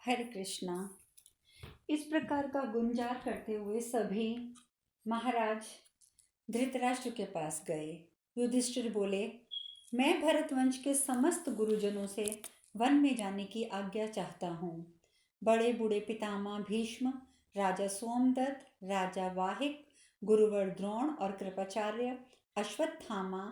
हरे कृष्णा। इस प्रकार का गुंजार करते हुए सभी महाराज धृतराष्ट्र के पास गए। युधिष्ठिर बोले, मैं भरतवंश के समस्त गुरुजनों से वन में जाने की आज्ञा चाहता हूँ। बड़े बूढ़े पितामह भीष्म, राजा सोमदत्त, राजा वाहिक, गुरुवर द्रोण और कृपाचार्य, अश्वत्थामा,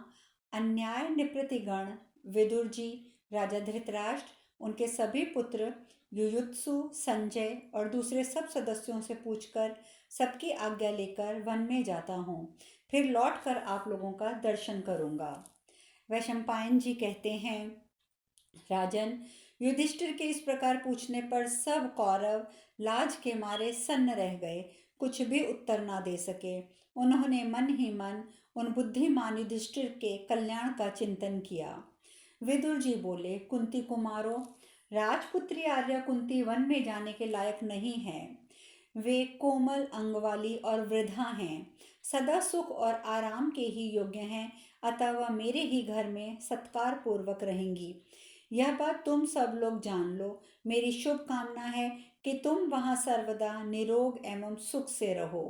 अन्याय निपृतिगण, विदुर जी, राजा धृतराष्ट्र, उनके सभी पुत्र, युयुत्सु, संजय और दूसरे सब सदस्यों से पूछकर सबकी आज्ञा लेकर वन में जाता हूँ। फिर लौटकर आप लोगों का दर्शन करूँगा। वैशंपायन जी कहते हैं, राजन, युधिष्ठिर के इस प्रकार पूछने पर सब कौरव लाज के मारे सन्न रह गए, कुछ भी उत्तर ना दे सके। उन्होंने मन ही मन उन बुद्धिमान युधिष्ठिर के कल्याण का चिंतन किया। विदुर जी बोले, कुंती कुमारों, राजपुत्री आर्या कुंती वन में जाने के लायक नहीं है। वे कोमल अंग वाली और वृद्धा हैं, सदा सुख और आराम के ही योग्य हैं, अतः वह मेरे ही घर में सत्कार पूर्वक रहेंगी। यह बात तुम सब लोग जान लो। मेरी शुभ कामना है कि तुम वहां सर्वदा निरोग एवं सुख से रहो।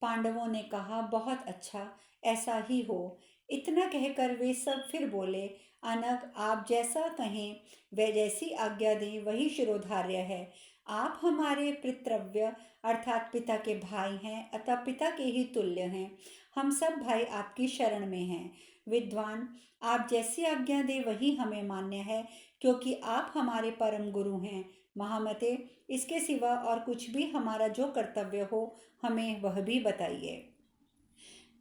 पांडवों ने कहा, बहुत अच्छा, ऐसा ही हो। इतना कहकर वे सब फिर बोले, अनग, आप जैसा कहें वे जैसी आज्ञा दें वही शिरोधार्य है। आप हमारे पितृव्य अर्थात पिता के भाई हैं, अतः पिता के ही तुल्य हैं। हम सब भाई आपकी शरण में हैं। विद्वान, आप जैसी आज्ञा दें वही हमें मान्य है, क्योंकि आप हमारे परम गुरु हैं। महामते, इसके सिवा और कुछ भी हमारा जो कर्तव्य हो हमें वह भी बताइए।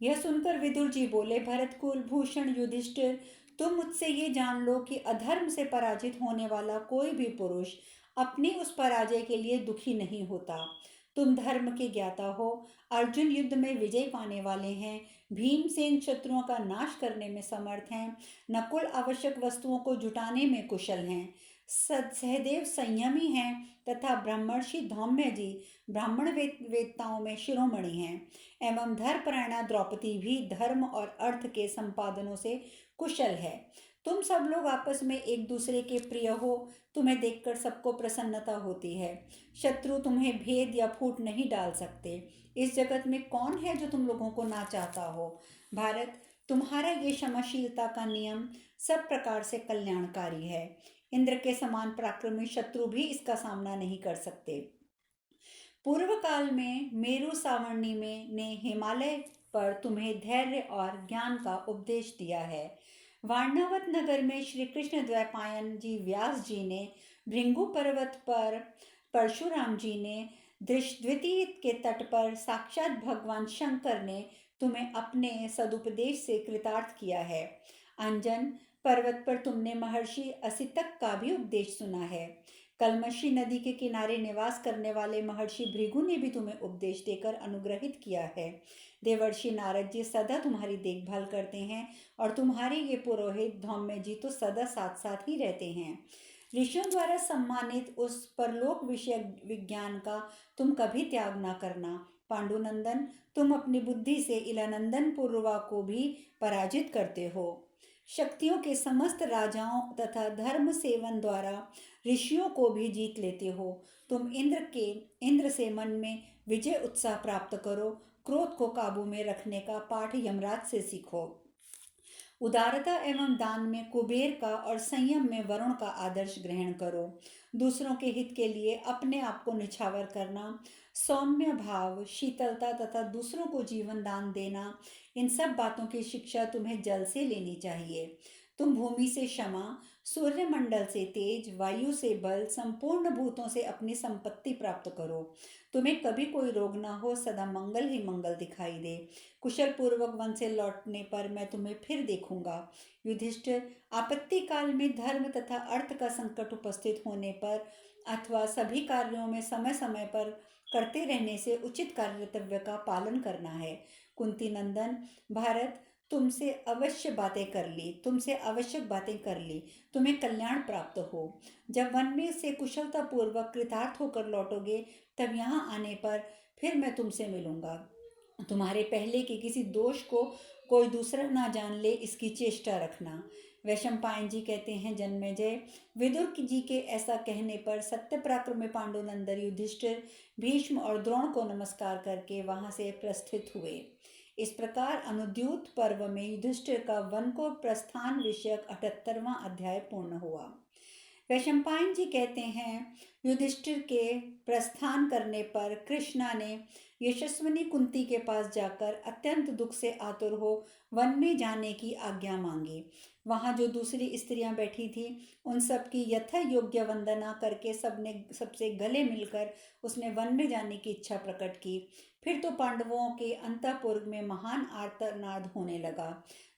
यह सुनकर विदुर जी बोले, भरत कुल भूषण युधिष्ठिर, तुम मुझसे ये जान लो कि अधर्म से पराजित होने वाला कोई भी पुरुष अपनी उस पराजय के लिए दुखी नहीं होता। तुम धर्म के ज्ञाता हो। अर्जुन युद्ध में विजय पाने वाले हैं, भीमसेन शत्रुओं का नाश करने में समर्थ हैं, नकुल आवश्यक वस्तुओं को जुटाने में कुशल हैं, सहदेव संयमी हैं तथा ब्रह्मर्षि धौम्य जी ब्राह्मण वेदताओं में शिरोमणि हैं, एवं धर्मपरायणा द्रौपदी भी धर्म और अर्थ के संपादनों से कुशल है। तुम सब लोग आपस में एक दूसरे के प्रिय हो। तुम्हें देखकर सबको प्रसन्नता होती है। शत्रु तुम्हें भेद या फूट नहीं डाल सकते। इस जगत में कौन है जो तुम लोगों को ना चाहता हो। भारत, तुम्हारा ये क्षमाशीलता का नियम सब प्रकार से कल्याणकारी है। इंद्र के समान पराक्रमी शत्रु भी इसका सामना नहीं कर सकते। पूर्व काल में मेरु सावर्णी में ने हिमालय पर तुम्हें धैर्य और ज्ञान का उपदेश दिया है। वारणावत नगर में श्री कृष्ण द्वैपायन जी व्यास जी ने, भृंगु पर्वत पर परशुराम जी ने, दृष्टद्वितीय के तट पर साक्षात भगवान शंकर ने तुम्हें अपने सदुपदेश से कृतार्थ किया है। अंजन पर्वत पर तुमने महर्षि असितक का भी उपदेश सुना है। कलमशी नदी के किनारे निवास करने वाले महर्षि भृगु ने भी तुम्हें उपदेश देकर अनुग्रहित किया है। देवर्षि नारद जी सदा तुम्हारी देखभाल करते हैं और तुम्हारे ये पुरोहित धौम्य जी तो सदा साथ साथ ही रहते हैं। ऋषियों द्वारा सम्मानित उस परलोक विषय विज्ञान का तुम कभी त्याग ना करना। पांडुनंदन, तुम अपनी बुद्धि से इलानंदन पुरुवा को भी पराजित करते हो। शक्तियों के समस्त राजाओं तथा धर्म सेवन द्वारा ऋषियों को भी जीत लेते हो। तुम इंद्र से मन में विजय उत्साह प्राप्त करो। क्रोध को काबू में रखने का पाठ यमराज से सीखो। उदारता एवं दान में कुबेर का और संयम में वरुण का आदर्श ग्रहण करो। दूसरों के हित के लिए अपने आप को निछावर करना, सौम्य भाव, शीतलता तथा दूसरों को जीवन दान देना, इन सब बातों की शिक्षा तुम्हें जल से लेनी चाहिए। तुम भूमि से क्षमा, सूर्यमंडल से तेज, वायु से बल, संपूर्ण भूतों से अपनी संपत्ति प्राप्त करो। तुम्हें कभी कोई रोग ना हो, सदा मंगल ही मंगल दिखाई दे। कुशल पूर्वक वन से लौटने पर मैं तुम्हें फिर देखूंगा। युधिष्ठिर, आपत्ति काल में धर्म तथा अर्थ का संकट उपस्थित होने पर अथवा सभी कार्यों में समय समय पर करते रहने से उचित कर्तव्य का पालन करना है। कुंती नंदन, भारत, तुमसे आवश्यक बातें कर ली, तुम्हें कल्याण प्राप्त हो। जब वन में से कुशलता पूर्वक कृतार्थ होकर लौटोगे, तब यहाँ आने पर फिर मैं तुमसे मिलूंगा। तुम्हारे पहले के किसी दोष को कोई दूसरा ना जान ले, इसकी चेष्टा रखना। वैशंपायन जी कहते हैं, जन्मेजय, विदुर जी के ऐसा कहने पर सत्य पराक्रमी पांडुनंदन युधिष्ठिर, भीष्म और द्रोण को नमस्कार करके वहां से प्रस्थित हुए। इस प्रकार अनुद्यूत पर्व में युधिष्ठिर का वन को प्रस्थान विषयक 78वां अध्याय पूर्ण हुआ। वैशंपायन जी कहते हैं, युधिष्ठिर के प्रस्थान करने पर कृष्णा ने यशस्विनी कुंती के पास जाकर अत्यंत दुख से आतुर हो वन में जाने की आज्ञा मांगी। वहां जो दूसरी स्त्रियां बैठी थी उन सब की यथा योग्य वंदना करके सबसे गले मिलकर उसने वन में जाने की इच्छा प्रकट की। फिर तो पांडवों के अंतःपुर में महान आर्तनाद होने लगा।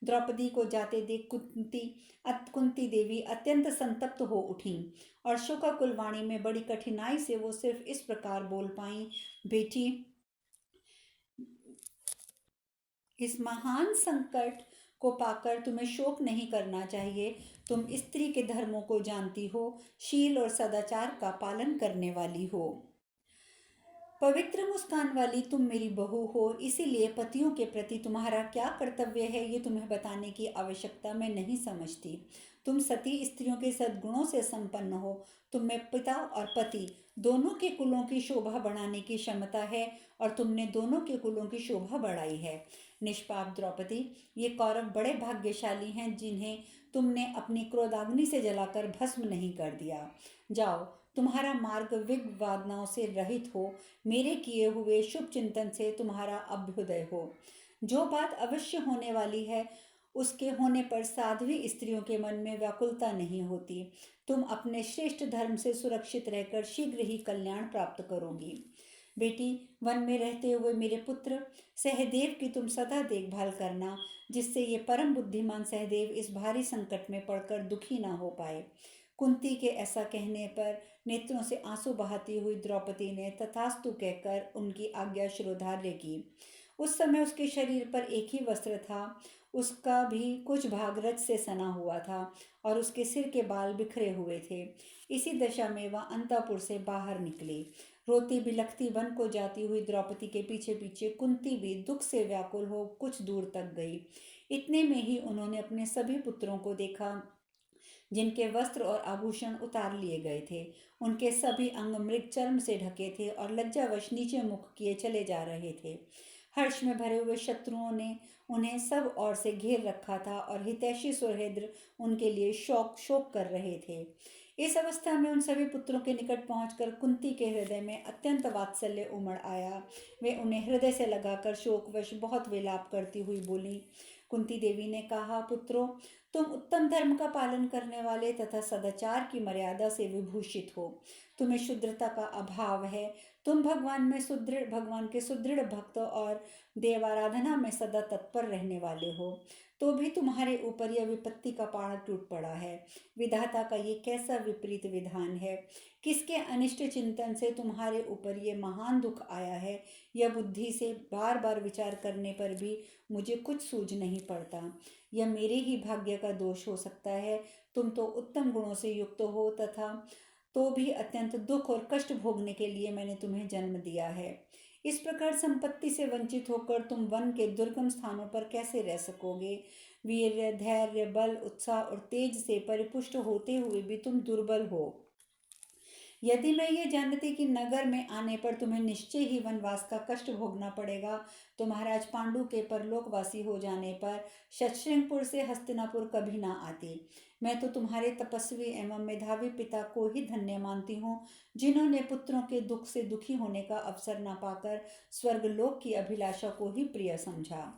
द्रौपदी को जाते देख कुंती देवी अत्यंत संतप्त हो उठी और शोकाकुल वाणी में बड़ी कठिनाई से वो सिर्फ इस प्रकार बोल पाई, बेटी, इस महान संकट को पाकर तुम्हें शोक नहीं करना चाहिए। तुम स्त्री के धर्मों को जानती हो, शील और सदाचार का पालन करने वाली हो। पवित्र मुस्कान वाली तुम मेरी बहू हो, इसीलिए पतियों के प्रति तुम्हारा क्या कर्तव्य है ये तुम्हें बताने की आवश्यकता मैं नहीं समझती। तुम सती स्त्रियों के सद्गुणों से संपन्न हो। तुम में पिता और पति दोनों के कुलों की शोभा बढ़ाने की क्षमता है और तुमने दोनों के कुलों की शोभा बढ़ाई है। निष्पाप द्रौपदी, ये कौरव बड़े भाग्यशाली हैं जिन्हें तुमने अपनी क्रोधाग्नि से जलाकर भस्म नहीं कर दिया। जाओ, तुम्हारा मार्ग विघ्न से रहित हो, मेरे किए हुए शुभ चिंतन से तुम्हारा अभ्युदय हो। जो बात अवश्य होने वाली है उसके होने पर साध्वी स्त्रियों के मन में व्याकुलता नहीं होती। तुम अपने श्रेष्ठ धर्म से सुरक्षित रहकर शीघ्र ही कल्याण प्राप्त करोगी। बेटी, वन में रहते हुए मेरे पुत्र सहदेव की तुम सदा देखभाल करना, जिससे ये परम बुद्धिमान सहदेव इस भारी संकट में पड़कर दुखी ना हो पाए। कुंती के ऐसा कहने पर नेत्रों से आंसू बहाती हुई द्रौपदी ने तथास्तु कहकर उनकी आज्ञा शिरोधार्य की। उस समय उसके शरीर पर एक ही वस्त्र था, उसका भी कुछ भाग रज से सना हुआ था और उसके सिर के बाल बिखरे हुए थे। इसी दशा में वह अंतःपुर से बाहर निकली। रोती बिलखती वन को जाती हुई द्रौपदी के पीछे पीछे कुंती भी दुख से व्याकुल हो कुछ दूर तक गई। इतने में ही उन्होंने अपने सभी पुत्रों को देखा जिनके वस्त्र और आभूषण उतार लिए गए थे। उनके सभी अंग मृग चर्म से ढके थे और लज्जावश नीचे मुख किए चले जा रहे थे। हर्ष में भरे हुए शत्रुओं ने उन्हें सब ओर से घेर रखा था और हितैषी सुहृद उनके लिए शोक कर रहे थे। इस अवस्था में उन सभी पुत्रों के निकट पहुंचकर कुंती के हृदय में अत्यंत वात्सल्य उमड़ आया। वे उन्हें हृदय से लगाकर शोकवश बहुत विलाप करती हुई बोली। कुंती देवी ने कहा, पुत्रों, तुम उत्तम धर्म का पालन करने वाले तथा सदाचार की मर्यादा से विभूषित हो। तुम्हें शुद्रता का अभाव है। तुम भगवान के सुदृढ़ भक्त और देवाराधना में सदा तत्पर रहने वाले हो, तो भी तुम्हारे ऊपर यह विपत्ति का पहाड़ टूट पड़ा है। विधाता का ये कैसा विपरीत विधान है। किसके अनिष्ट चिंतन से तुम्हारे ऊपर ये महान दुख आया है, यह बुद्धि से बार बार विचार करने पर भी मुझे कुछ सूझ नहीं पड़ता। यह मेरे ही भाग्य का दोष हो सकता है। तुम तो उत्तम गुणों से युक्त हो तथा तो भी अत्यंत दुख और कष्ट भोगने के लिए मैंने तुम्हें जन्म दिया है। इस प्रकार संपत्ति से वंचित होकर तुम वन के दुर्गम स्थानों पर कैसे रह सकोगे। वीर्य, धैर्य, बल, उत्साह और तेज से परिपुष्ट होते हुए भी तुम दुर्बल हो। यदि मैं ये जानती कि नगर में आने पर तुम्हें निश्चय ही वनवास का कष्ट भोगना पड़ेगा, तो महाराज पांडु के परलोकवासी हो जाने पर शतशृंगपुर से हस्तिनापुर कभी ना आती। मैं तो तुम्हारे तपस्वी एवं मेधावी पिता को ही धन्य मानती हूँ, जिन्होंने पुत्रों के दुख से दुखी होने का अवसर न पाकर स्वर्गलोक की अभिलाषा को ही प्रिय समझा।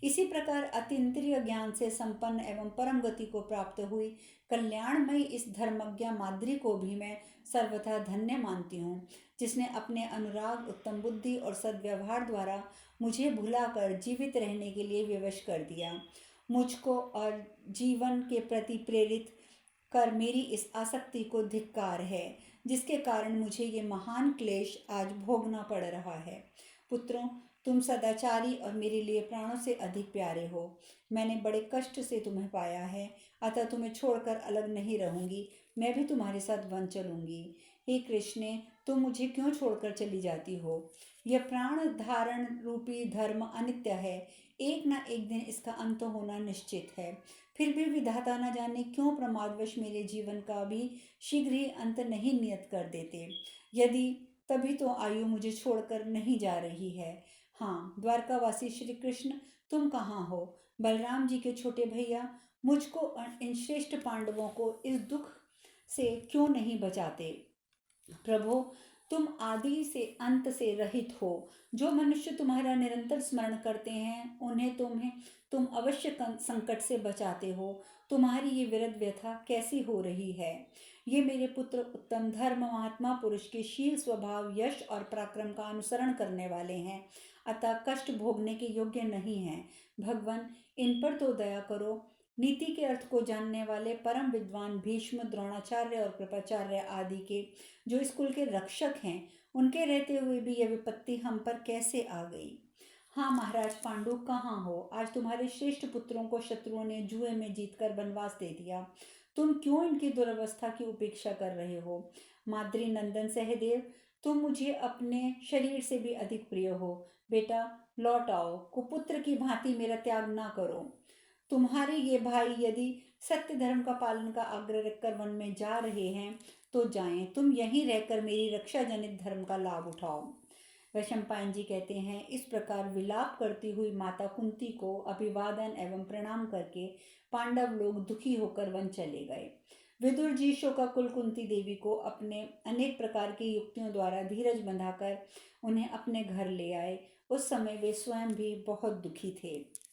इसी प्रकार अतीन्द्रिय ज्ञान से संपन्न एवं परम गति को प्राप्त हुई कल्याणमयी इस धर्मज्ञा माद्री को भी मैं सर्वथा धन्य मानती हूँ, जिसने अपने अनुराग, उत्तम बुद्धि और सद्व्यवहार द्वारा मुझे भुलाकर जीवित रहने के लिए विवश कर दिया। मुझको और जीवन के प्रति प्रेरित कर मेरी इस आसक्ति को धिक्कार है, जिसके कारण मुझे ये महान क्लेश आज भोगना पड़ रहा है। पुत्रों, तुम सदाचारी और मेरे लिए प्राणों से अधिक प्यारे हो। मैंने बड़े कष्ट से तुम्हें पाया है, अतः तुम्हें छोड़कर अलग नहीं रहूंगी। मैं भी तुम्हारे साथ वन चलूंगी। हे कृष्ण, तुम मुझे क्यों छोड़कर चली जाती हो। यह प्राण धारण रूपी धर्म अनित्य है, एक न एक दिन इसका अंत होना निश्चित है। फिर भी विधाता न जाने क्यों प्रमादवश मेरे जीवन का भी शीघ्र ही अंत नहीं नियत कर देते। यदि तभी तो आयु मुझे छोड़कर नहीं जा रही है। हाँ, द्वारकावासी श्री कृष्ण, तुम कहाँ हो? बलराम जी के छोटे भैया, मुझको और इन श्रेष्ठ पांडवों को इस दुख से क्यों नहीं बचाते? प्रभु, तुम आदि से अंत से रहित हो। जो मनुष्य तुम्हारा निरंतर स्मरण करते हैं उन्हें तुम अवश्य संकट से बचाते हो। तुम्हारी ये विरध व्यथा कैसी हो रही है? ये मेरे पुत्र उत्तम धर्म महात्मा पुरुष के शील स्वभाव यश और पराक्रम का अनुसरण करने वाले हैं, अतः कष्ट भोगने के योग्य नहीं हैं। भगवान, इन पर तो दया करो। नीति के अर्थ को जानने वाले परम विद्वान भीष्म, द्रोणाचार्य और कृपाचार्य आदि के जो स्कूल के रक्षक हैं, उनके रहते हुए भी यह विपत्ति हम पर कैसे आ गई? हाँ महाराज पांडु, कहाँ हो? आज तुम्हारे श्रेष्ठ पुत्रों को शत्रुओं ने जुए में जीतकर वनवास दे दिया। तुम क्यों इनकी दुर्अवस्था की उपेक्षा कर रहे हो? माद्री नंदन सहदेव, तुम मुझे अपने शरीर से भी अधिक प्रिय हो। बेटा लौट आओ, कुपुत्र की भांति मेरा त्याग ना करो। तुम्हारे ये भाई यदि सत्य धर्म का पालन का आग्रह रखकर वन में जा रहे हैं तो जाएं, तुम यहीं रहकर मेरी रक्षा जनित धर्म का लाभ उठाओ। वैशंपायन जी कहते हैं, इस प्रकार विलाप करती हुई माता कुंती को अभिवादन एवं प्रणाम करके पांडव लोग दुखी होकर वन चले गए। विदुर जी शोकाकुल कुंती देवी को अपने अनेक प्रकार की युक्तियों द्वारा धीरज बंधाकर उन्हें अपने घर ले आए। उस समय वे स्वयं भी बहुत दुखी थे।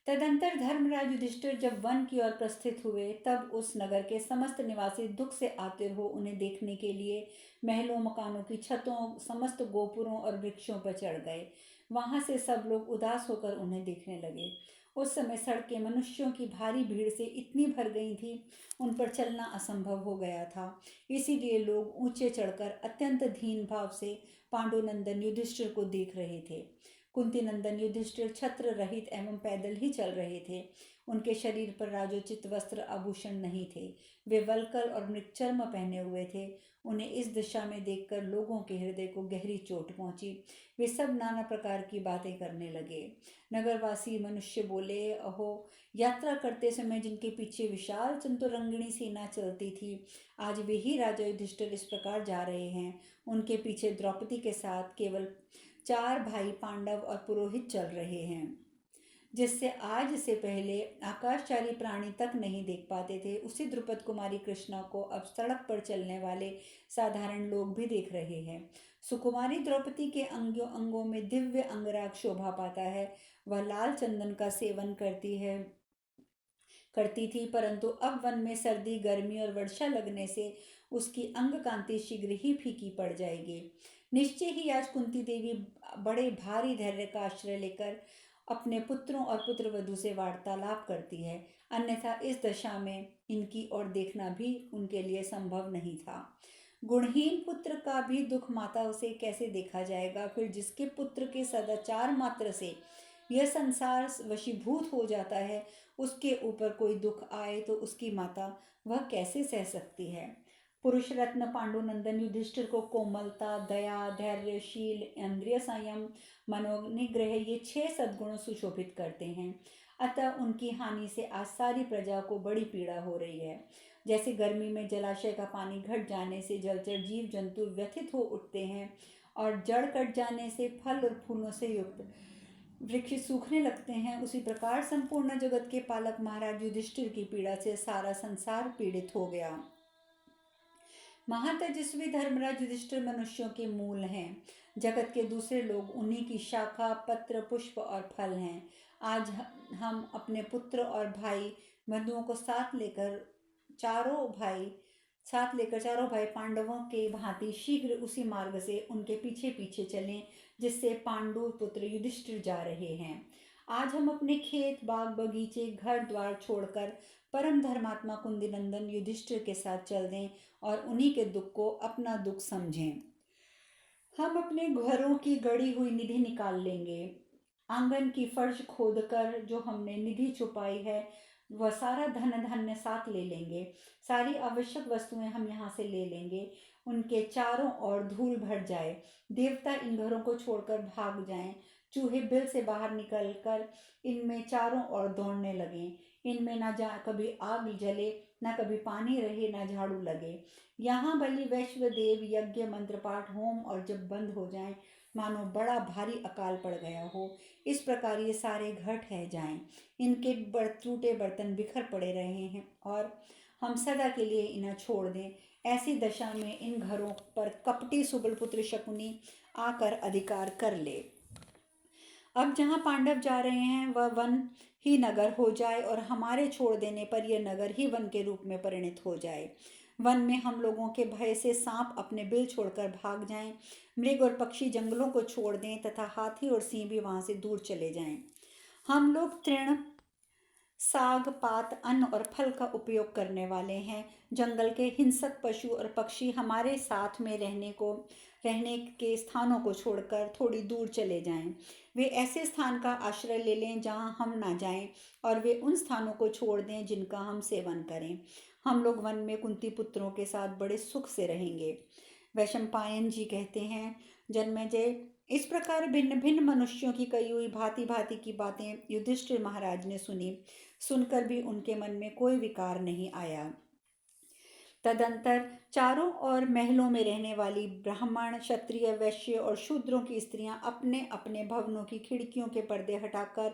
तदंतर धर्मराज युधिष्ठिर जब वन की ओर प्रस्थित हुए तब उस नगर के समस्त निवासी दुख से आतुर हो उन्हें देखने के लिए महलों मकानों की छतों समस्त गोपुरों और वृक्षों पर चढ़ गए। वहां से सब लोग उदास होकर उन्हें देखने लगे। उस समय सड़कें मनुष्यों की भारी भीड़ से इतनी भर गई थी, उन पर चलना असंभव हो गया था। इसीलिए लोग ऊंचे चढ़कर अत्यंत दीन भाव से पांडुनंदन युधिष्ठिर को देख रहे थे। कुंती नंदन युधिष्ठिर छत्र रहित एवं पैदल ही चल रहे थे। उनके शरीर पर राजोचित वस्त्र आभूषण नहीं थे। वे वल्कल और मृगचर्म पहने हुए थे। उन्हें इस दिशा में देखकर लोगों के हृदय को गहरी चोट पहुंची। वे सब नाना प्रकार की बातें करने लगे। नगरवासी मनुष्य बोले, अहो, यात्रा करते समय जिनके पीछे विशाल चतुरंगिणी सेना चलती थी, आज वे ही राजा युधिष्ठिर इस प्रकार जा रहे हैं। उनके पीछे द्रौपदी के साथ केवल 4 भाई पांडव और पुरोहित चल रहे हैं, जिससे आज से पहले आकाशचारी प्राणी तक नहीं देख पाते थे, उसी द्रुपद कुमारी कृष्णा को अब सड़क पर चलने वाले साधारण लोग भी देख रहे हैं। सुकुमारी द्रौपदी के अंगों अंगों में दिव्य अंगराग शोभा पाता है। वह लाल चंदन का सेवन करती थी, परंतु अब वन में सर्दी गर्मी और वर्षा लगने से उसकी अंग कांति शीघ्र ही फीकी पड़ जाएगी। निश्चय ही आज कुंती देवी बड़े भारी धैर्य का आश्रय लेकर अपने पुत्रों और पुत्रवधू से वार्तालाप करती है, अन्यथा इस दशा में इनकी ओर देखना भी उनके लिए संभव नहीं था। गुणहीन पुत्र का भी दुख माता से कैसे देखा जाएगा? फिर जिसके पुत्र के सदाचार मात्र से यह संसार वशीभूत हो जाता है, उसके ऊपर कोई दुख आए तो उसकी माता वह कैसे सह सकती है? पुरुष रत्न पांडुनंदन युधिष्ठिर को कोमलता, दया, धैर्य, शील, इंद्रिय संयम, मनोनिग्रह ये 6 सद्गुण सुशोभित करते हैं। अतः उनकी हानि से आज सारी प्रजा को बड़ी पीड़ा हो रही है। जैसे गर्मी में जलाशय का पानी घट जाने से जलचर जीव जंतु व्यथित हो उठते हैं और जड़ कट जाने से फल और फूलों से युक्त वृक्ष सूखने लगते हैं, उसी प्रकार संपूर्ण जगत के पालक महाराज युधिष्ठिर की पीड़ा से सारा संसार पीड़ित हो गया। महातेजस्वी धर्मराज युधिष्ठिर मनुष्यों के मूल हैं। जगत के दूसरे लोग उन्हीं की शाखा, पत्र, पुष्प और फल हैं। आज हम अपने पुत्र और भाई बंधुओं को साथ लेकर चारों भाई पांडवों के भांति शीघ्र उसी मार्ग से उनके पीछे पीछे चलें जिससे पांडु पुत्र युधिष्ठिर जा रहे हैं। आज हम अपने खेत, बाग, बगीचे, घर द्वार छोड़कर परम धर्मात्मा कुंदीनंदन युधिष्ठिर के साथ चल दें और उन्हीं के दुख को अपना दुख समझें। हम अपने घरों की गड़ी हुई निधि निकाल लेंगे। आंगन की फर्श खोदकर जो हमने निधि छुपाई है वह सारा धन धान्य साथ ले लेंगे। सारी आवश्यक वस्तुएं हम यहाँ से ले लेंगे। उनके चारों ओर धूल भर जाए, देवता इन घरों को छोड़कर भाग जाएं। चूहे बिल से बाहर निकलकर इनमें चारों ओर दौड़ने लगे। इनमें न जा कभी आग जले, न कभी पानी रहे, न झाड़ू लगे। यहाँ बलि वैश्व देव यज्ञ मंत्र पाठ होम और जब बंद हो जाएं, मानो बड़ा भारी अकाल पड़ गया हो। इस प्रकार ये सारे घर ठह जाएं। इनके टूटे बर्तन बिखर पड़े रहे हैं और हम सदा के लिए इन्हें छोड़ दें। ऐसी दशा में इन घरों पर कपटी सुबलपुत्र शकुनी आकर अधिकार कर ले। अब जहाँ पांडव जा रहे हैं वह वन ही नगर हो जाए और हमारे छोड़ देने पर यह नगर ही वन के रूप में परिणत हो जाए। वन में हम लोगों के भय से सांप अपने बिल छोड़कर भाग जाएं, मृग और पक्षी जंगलों को छोड़ दें तथा हाथी और सिंह भी वहां से दूर चले जाएं। हम लोग तृण, साग, पात, अन्न और फल का उपयोग करने वाले हैं। जंगल के हिंसक पशु और पक्षी हमारे साथ में रहने के स्थानों को छोड़कर थोड़ी दूर चले जाएं। वे ऐसे स्थान का आश्रय ले लें जहां हम ना जाएं और वे उन स्थानों को छोड़ दें जिनका हम सेवन करें। हम लोग वन में कुंती पुत्रों के साथ बड़े सुख से रहेंगे। वैशंपायन जी कहते हैं, जन्मेजय, इस प्रकार भिन्न भिन्न मनुष्यों की कही हुई भांति भांति की बातें युधिष्ठिर महाराज ने सुनी। सुनकर भी उनके मन में कोई विकार नहीं आया। तदंतर चारों ओर महलों में रहने वाली ब्राह्मण, क्षत्रिय, वैश्य और शूद्रों की स्त्रियां अपने अपने भवनों की खिड़कियों के पर्दे हटाकर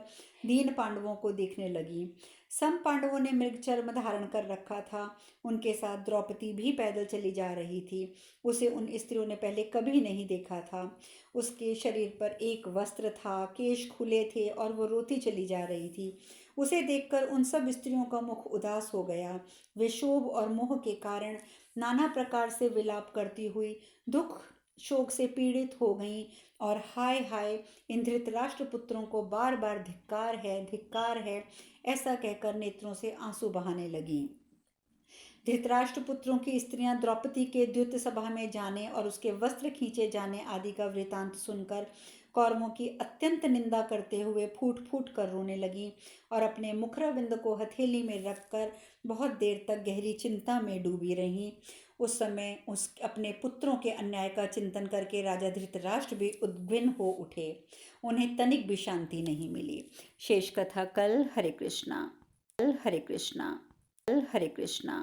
दीन पांडवों को देखने लगी। सब पांडवों ने मृग चर्म धारण कर रखा था। उनके साथ द्रौपदी भी पैदल चली जा रही थी। उसे उन स्त्रियों ने पहले कभी नहीं देखा था। उसके शरीर पर एक वस्त्र था, केश खुले थे और वो रोती चली जा रही थी। उसे देखकर उन सब स्त्रियों का मुख उदास हो गया। वे शोभ और मोह के कारण नाना प्रकार से विलाप करती हुई दुख शोक से पीड़ित हो गईं और हाय हाय, इन धृतराष्ट्र पुत्रों को बार बार धिक्कार है ऐसा कहकर नेत्रों से आंसू बहाने लगीं। धृतराष्ट्र पुत्रों की स्त्रियां द्रौपदी के द्युत सभा में जाने और उसके वस्त्र खींचे जाने आदि का वृतांत सुनकर कौरवों की अत्यंत निंदा करते हुए फूट फूट कर रोने लगी और अपने मुखरविंद को हथेली में रखकर बहुत देर तक गहरी चिंता में डूबी रहीं। उस समय अपने पुत्रों के अन्याय का चिंतन करके राजा धृतराष्ट्र भी उद्विग्न हो उठे। उन्हें तनिक भी शांति नहीं मिली। शेष कथा कल। हरे कृष्णा।